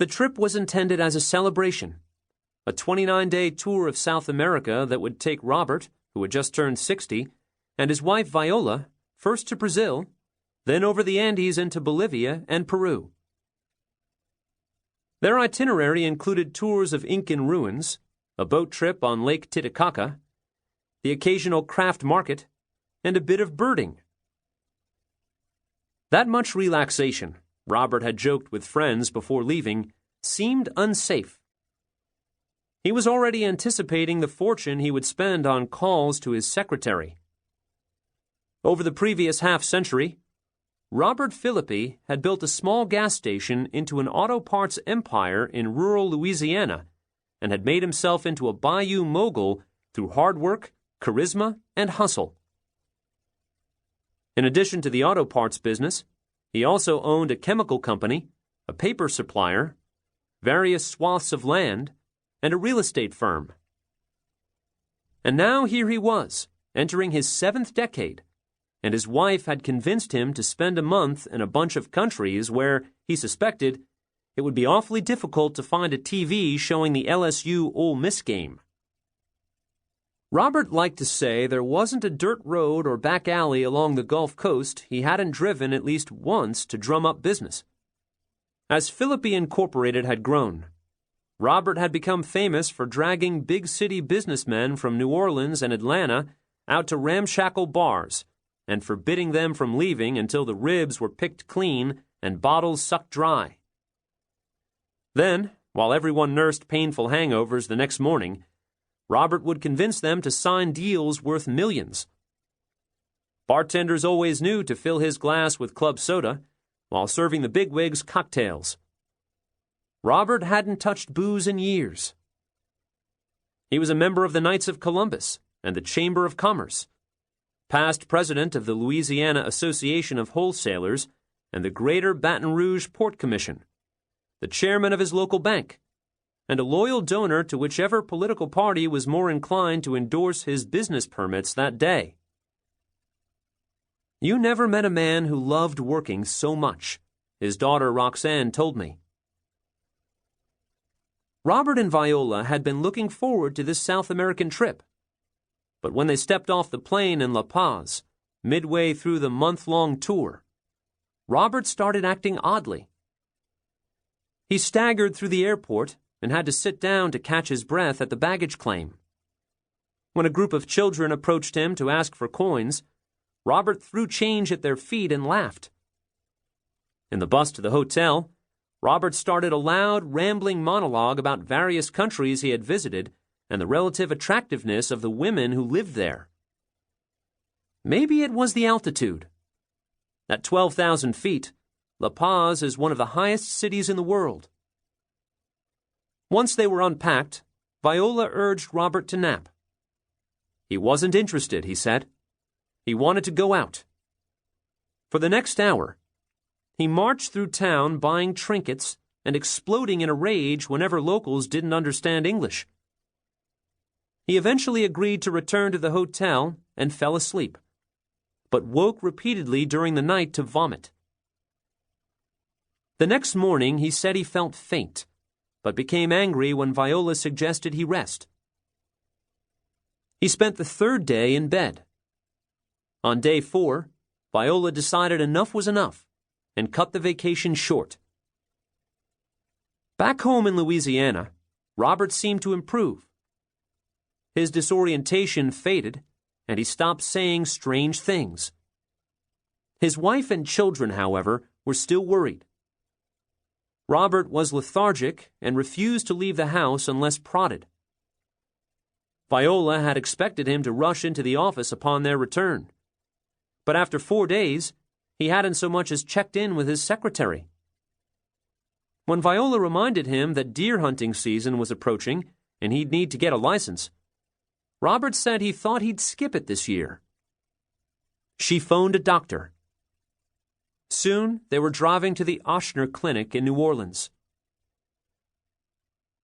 The trip was intended as a celebration, a 29-day tour of South America that would take Robert, who had just turned 60, and his wife Viola, first to Brazil, then over the Andes into Bolivia and Peru. Their itinerary included tours of Incan ruins, a boat trip on Lake Titicaca, the occasional craft market, and a bit of birding. That much relaxation, Robert had joked with friends before leaving, seemed unsafe. He was already anticipating the fortune he would spend on calls to his secretary. Over the previous half-century, Robert Philippi had built a small gas station into an auto parts empire in rural Louisiana and had made himself into a bayou mogul through hard work, charisma, and hustle. In addition to the auto parts business, he also owned a chemical company, a paper supplier, various swaths of land, and a real estate firm. And now here he was, entering his 7th decade, and his wife had convinced him to spend a month in a bunch of countries where, he suspected, it would be awfully difficult to find a TV showing the LSU Ole Miss game. Robert liked to say there wasn't a dirt road or back alley along the Gulf Coast he hadn't driven at least once to drum up business. As Philippi Incorporated had grown, Robert had become famous for dragging big city businessmen from New Orleans and Atlanta out to ramshackle bars and forbidding them from leaving until the ribs were picked clean and bottles sucked dry. Then, while everyone nursed painful hangovers the next morning, Robert would convince them to sign deals worth millions. Bartenders always knew to fill his glass with club soda, while serving the bigwigs cocktails. Robert hadn't touched booze in years. He was a member of the Knights of Columbus and the Chamber of Commerce, past president of the Louisiana Association of Wholesalers and the Greater Baton Rouge Port Commission, the chairman of his local bank, and a loyal donor to whichever political party was more inclined to endorse his business permits that day. "You never met a man who loved working so much," his daughter Roxanne told me. Robert and Viola had been looking forward to this South American trip, but when they stepped off the plane in La Paz, midway through the month-long tour, Robert started acting oddly. He staggered through the airport and had to sit down to catch his breath at the baggage claim. When a group of children approached him to ask for coins, Robert threw change at their feet and laughed. In the bus to the hotel, Robert started a loud, rambling monologue about various countries he had visited and the relative attractiveness of the women who lived there. Maybe it was the altitude. At 12,000 feet, La Paz is one of the highest cities in the world. Once they were unpacked, Viola urged Robert to nap. He wasn't interested, he said. He wanted to go out. For the next hour, he marched through town buying trinkets and exploding in a rage whenever locals didn't understand English. He eventually agreed to return to the hotel and fell asleep, but woke repeatedly during the night to vomit. The next morning, he said he felt faint, but became angry when Viola suggested he rest. He spent the 3rd day in bed. On day 4, Viola decided enough was enough and cut the vacation short. Back home in Louisiana, Robert seemed to improve. His disorientation faded, and he stopped saying strange things. His wife and children, however, were still worried. Robert was lethargic and refused to leave the house unless prodded. Viola had expected him to rush into the office upon their return, but after 4 days, he hadn't so much as checked in with his secretary. When Viola reminded him that deer hunting season was approaching and he'd need to get a license, Robert said he thought he'd skip it this year. She phoned a doctor. Soon, they were driving to the Ochsner Clinic in New Orleans.